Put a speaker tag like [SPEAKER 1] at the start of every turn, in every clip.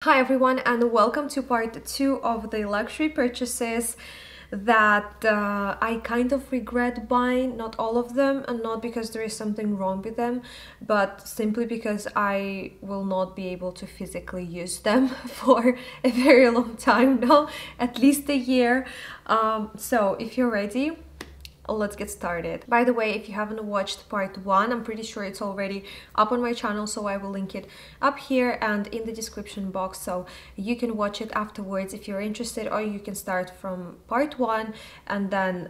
[SPEAKER 1] Hi everyone, and welcome to part 2 of the luxury purchases that I kind of regret buying. Not all of them, and not because there is something wrong with them, but simply because I will not be able to physically use them for a very long time now, at least a year. So if you're ready, let's get started. By the way, if you haven't watched part 1, I'm pretty sure it's already up on my channel, so I will link it up here and in the description box, so you can watch it afterwards if you're interested, or you can start from part 1 and then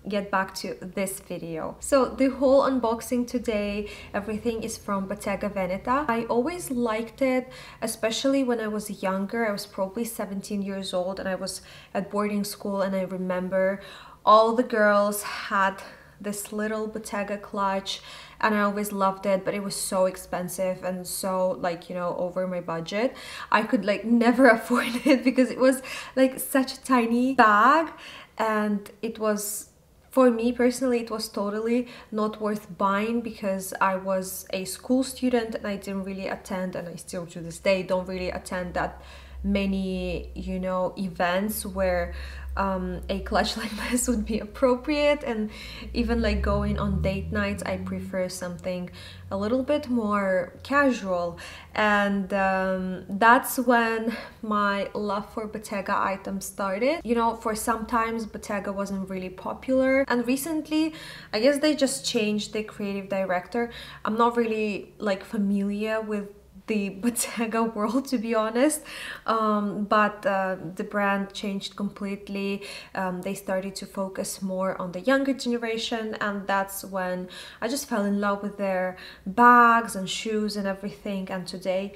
[SPEAKER 1] get back to this video. So the whole unboxing today, everything is from Bottega Veneta. I always liked it, especially when I was younger. I was probably 17 years old and I was at boarding school, and I remember all the girls had this little Bottega clutch, and I always loved it, but it was so expensive and so, like, you know, over my budget. I could like never afford it because it was like such a tiny bag, and it was, for me personally, it was totally not worth buying because I was a school student and I didn't really attend, and I still to this day don't really attend that many, you know, events where a clutch like this would be appropriate. And even like going on date nights, I prefer something a little bit more casual. And that's when my love for Bottega items started. You know, for sometimes Bottega wasn't really popular, and recently I guess they just changed the creative director. I'm not really like familiar with the Bottega world, to be honest, but the brand changed completely. They started to focus more on the younger generation, and that's when I just fell in love with their bags and shoes and everything. And today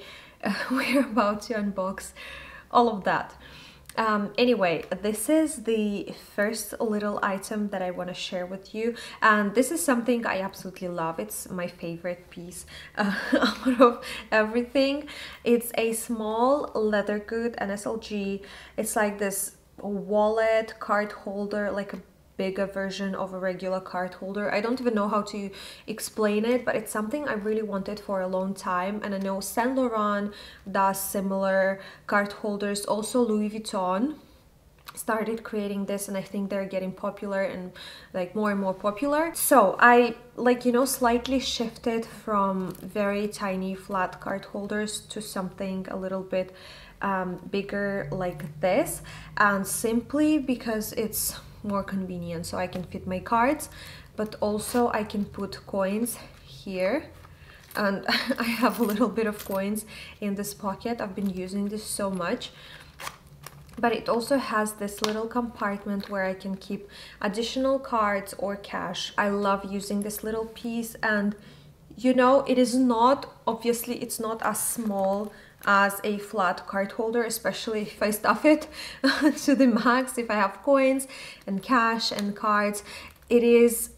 [SPEAKER 1] we're about to unbox all of that. Anyway, this is the first little item that I want to share with you, and this is something I absolutely love. It's my favorite piece out of everything. It's a small leather good, an SLG. It's like this wallet card holder, like a bigger version of a regular card holder. I don't even know how to explain it, but it's something I really wanted for a long time. And I know Saint Laurent does similar card holders. Also Louis Vuitton started creating this, and I think they're getting popular and like more and more popular. So I, like, you know, slightly shifted from very tiny flat card holders to something a little bit bigger like this, and simply because it's more convenient. So I can fit my cards, but also I can put coins here, and I have a little bit of coins in this pocket. I've been using this so much. But it also has this little compartment where I can keep additional cards or cash. I love using this little piece, and you know, it is not, obviously it's not as small as a flat card holder, especially if I stuff it to the max. If I have coins and cash and cards, it is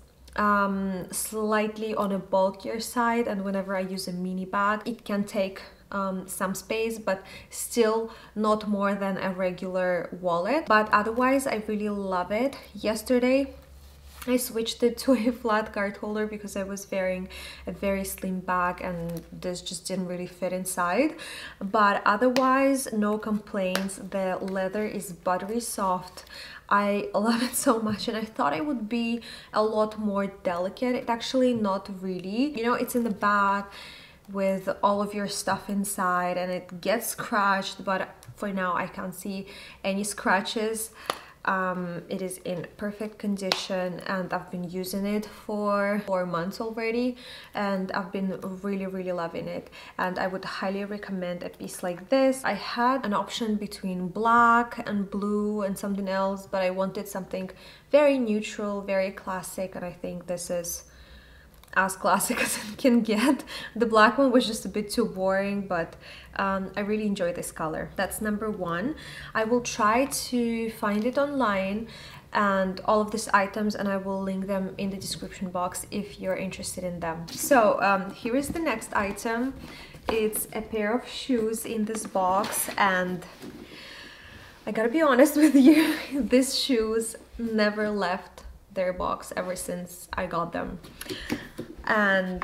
[SPEAKER 1] slightly on a bulkier side, and whenever I use a mini bag, it can take some space, but still not more than a regular wallet. But otherwise, I really love it. Yesterday I switched it to a flat card holder because I was wearing a very slim bag and this just didn't really fit inside. But otherwise, no complaints. The leather is buttery soft. I love it so much, and I thought it would be a lot more delicate. It's actually not really. You know, it's in the bag with all of your stuff inside, and it gets scratched, but for now I can't see any scratches. It is in perfect condition, and I've been using it for 4 months already, and I've been really loving it, and I would highly recommend a piece like this. I had an option between black and blue and something else, but I wanted something very neutral, very classic, and I think this is as classic as it can get. The black one was just a bit too boring, but I really enjoy this color. That's number one. I will try to find it online and all of these items, and I will link them in the description box if you're interested in them. So here is the next item. It's a pair of shoes in this box, and I gotta be honest with you, these shoes never left their box ever since I got them. And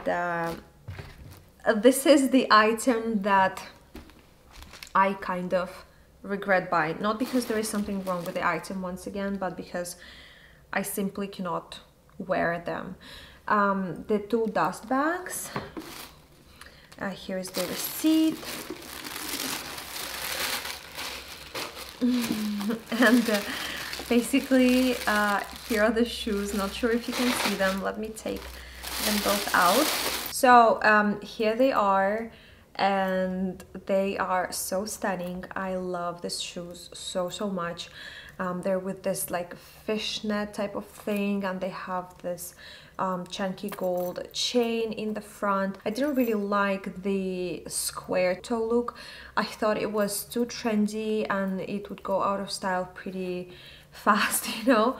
[SPEAKER 1] this is the item that I kind of regret buying. Not because there is something wrong with the item once again, but because I simply cannot wear them. The two dust bags. Here's the receipt. And basically here are the shoes. Not sure if you can see them. Let me take them both out. So here they are, and they are so stunning. I love these shoes so much. They're with this like fishnet type of thing, and they have this chunky gold chain in the front. I didn't really like the square toe look. I thought it was too trendy and it would go out of style pretty fast, you know.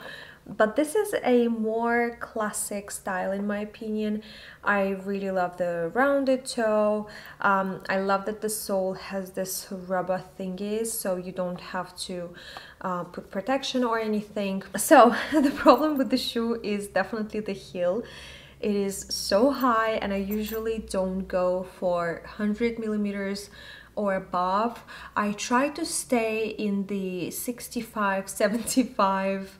[SPEAKER 1] But this is a more classic style in my opinion. I really love the rounded toe. I love that the sole has this rubber thingies, so you don't have to put protection or anything. So the problem with the shoe is definitely the heel. It is so high, and I usually don't go for 100 millimeters or above. I try to stay in the 65, 75,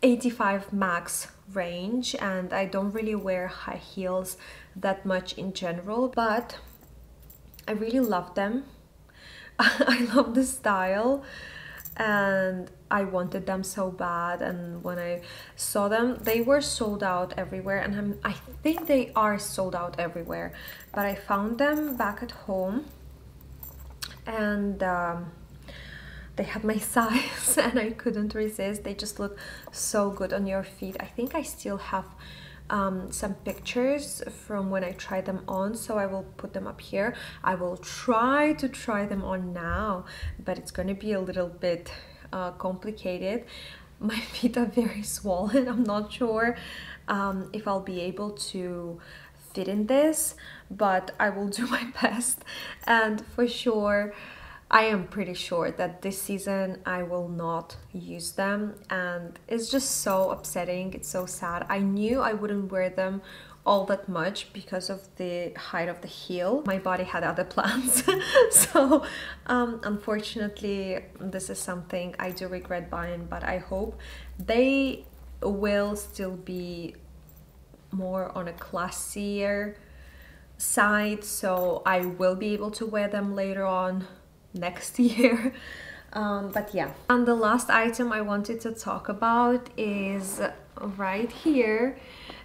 [SPEAKER 1] 85 max range, and I don't really wear high heels that much in general, but I really love them. I love the style, and I wanted them so bad, and when I saw them, they were sold out everywhere, and I think they are sold out everywhere, but I found them back at home, and they had my size and I couldn't resist. They just look so good on your feet. I think I still have some pictures from when I tried them on, so I will put them up here. I will try to try them on now, but it's going to be a little bit complicated. My feet are very swollen. I'm not sure if I'll be able to fit in this, but I will do my best. And for sure, I am pretty sure that this season I will not use them, and it's just so upsetting. It's so sad. I knew I wouldn't wear them all that much because of the height of the heel. My body had other plans. So unfortunately, this is something I do regret buying, but I hope they will still be more on a classier side, so I will be able to wear them later on next year. But yeah, and the last item I wanted to talk about is right here,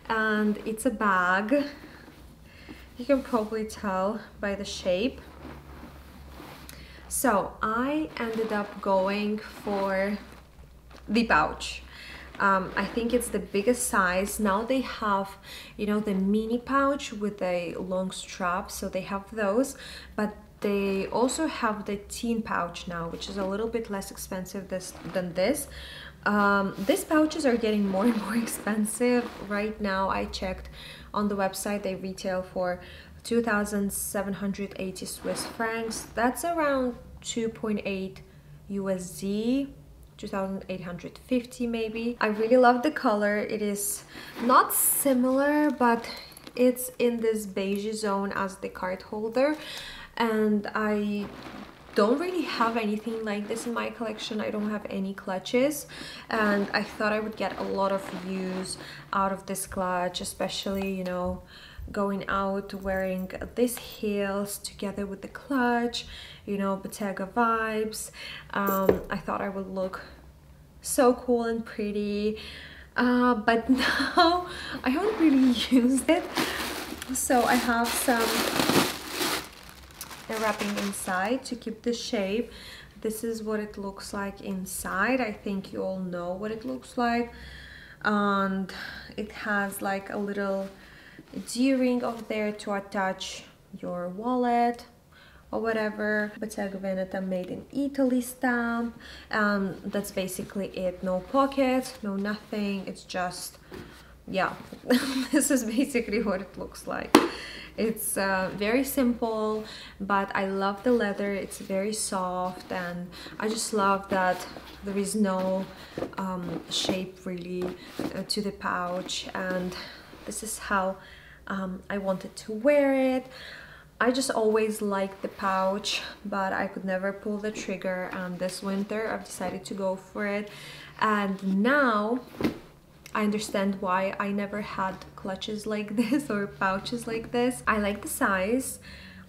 [SPEAKER 1] and it's a bag. You can probably tell by the shape. So I ended up going for the pouch. I think it's the biggest size. Now they have, you know, the mini pouch with a long strap, so they have those, but they also have the teen pouch now, which is a little bit less expensive than this. These pouches are getting more and more expensive. Right now, I checked on the website, they retail for 2,780 Swiss francs. That's around 2.8 USD, 2,850 maybe. I really love the color. It is not similar, but it's in this beige zone as the card holder. And I don't really have anything like this in my collection. I don't have any clutches, and I thought I would get a lot of use out of this clutch, especially, you know, going out wearing these heels together with the clutch, you know, Bottega vibes. I thought I would look so cool and pretty, but now I haven't really used it. So I have some wrapping inside to keep the shape. This is what it looks like inside. I think you all know what it looks like, and it has like a little D-ring over there to attach your wallet or whatever. Bottega Veneta made in Italy stamp. That's basically it. No pocket, no nothing. It's just, yeah, this is basically what it looks like. It's very simple, but I love the leather. It's very soft, and I just love that there is no shape really to the pouch, and this is how I wanted to wear it. I just always liked the pouch, but I could never pull the trigger, and this winter I've decided to go for it. And now I understand why I never had clutches like this or pouches like this. I like the size.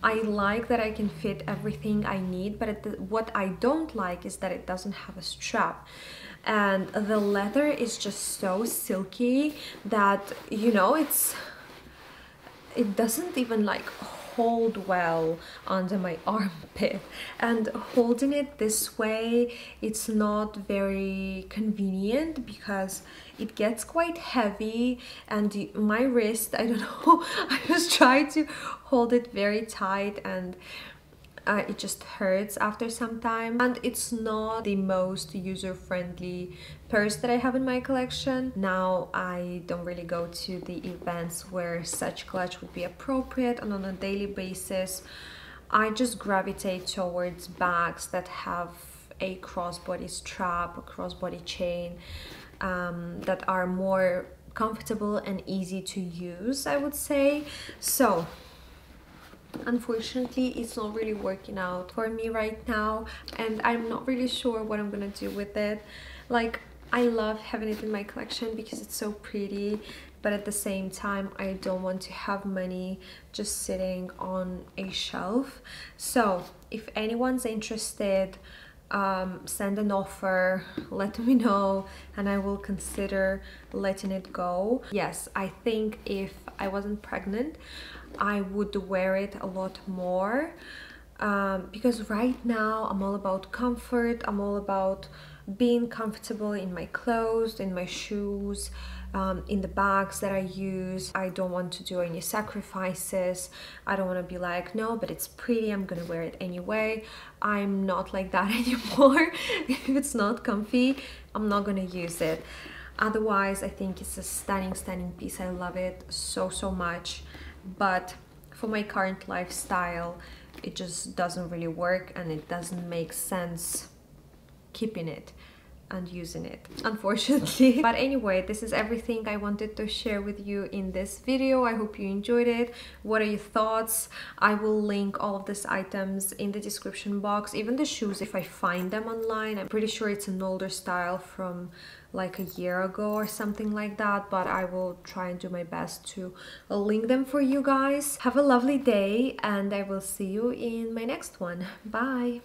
[SPEAKER 1] I like that I can fit everything I need, but what I don't like is that it doesn't have a strap. And the leather is just so silky that, you know, it doesn't even like hold well under my armpit, and holding it this way, it's not very convenient because it gets quite heavy, and my wrist, I don't know, I just try to hold it very tight, and it just hurts after some time. And it's not the most user-friendly purse that I have in my collection. Now I don't really go to the events where such clutch would be appropriate, and on a daily basis I just gravitate towards bags that have a crossbody strap, a crossbody chain, that are more comfortable and easy to use, I would say. So unfortunately, it's not really working out for me right now, and I'm not really sure what I'm gonna do with it. Like, I love having it in my collection because it's so pretty, but at the same time I don't want to have money just sitting on a shelf. So if anyone's interested, send an offer, let me know, and I will consider letting it go. Yes, I think if I wasn't pregnant, I would wear it a lot more, because right now I'm all about comfort. I'm all about being comfortable in my clothes, in my shoes, in the bags that I use. I don't want to do any sacrifices. I don't want to be like, no, but it's pretty, I'm gonna wear it anyway. I'm not like that anymore. If it's not comfy, I'm not gonna use it. Otherwise, I think it's a stunning piece. I love it so much, but for my current lifestyle it just doesn't really work, and it doesn't make sense keeping it and using it, unfortunately. But anyway, this is everything I wanted to share with you in this video. I hope you enjoyed it. What are your thoughts? I will link all of these items in the description box, even the shoes if I find them online. I'm pretty sure it's an older style from like a year ago or something like that, but I will try and do my best to link them for you guys. Have a lovely day, and I will see you in my next one. Bye.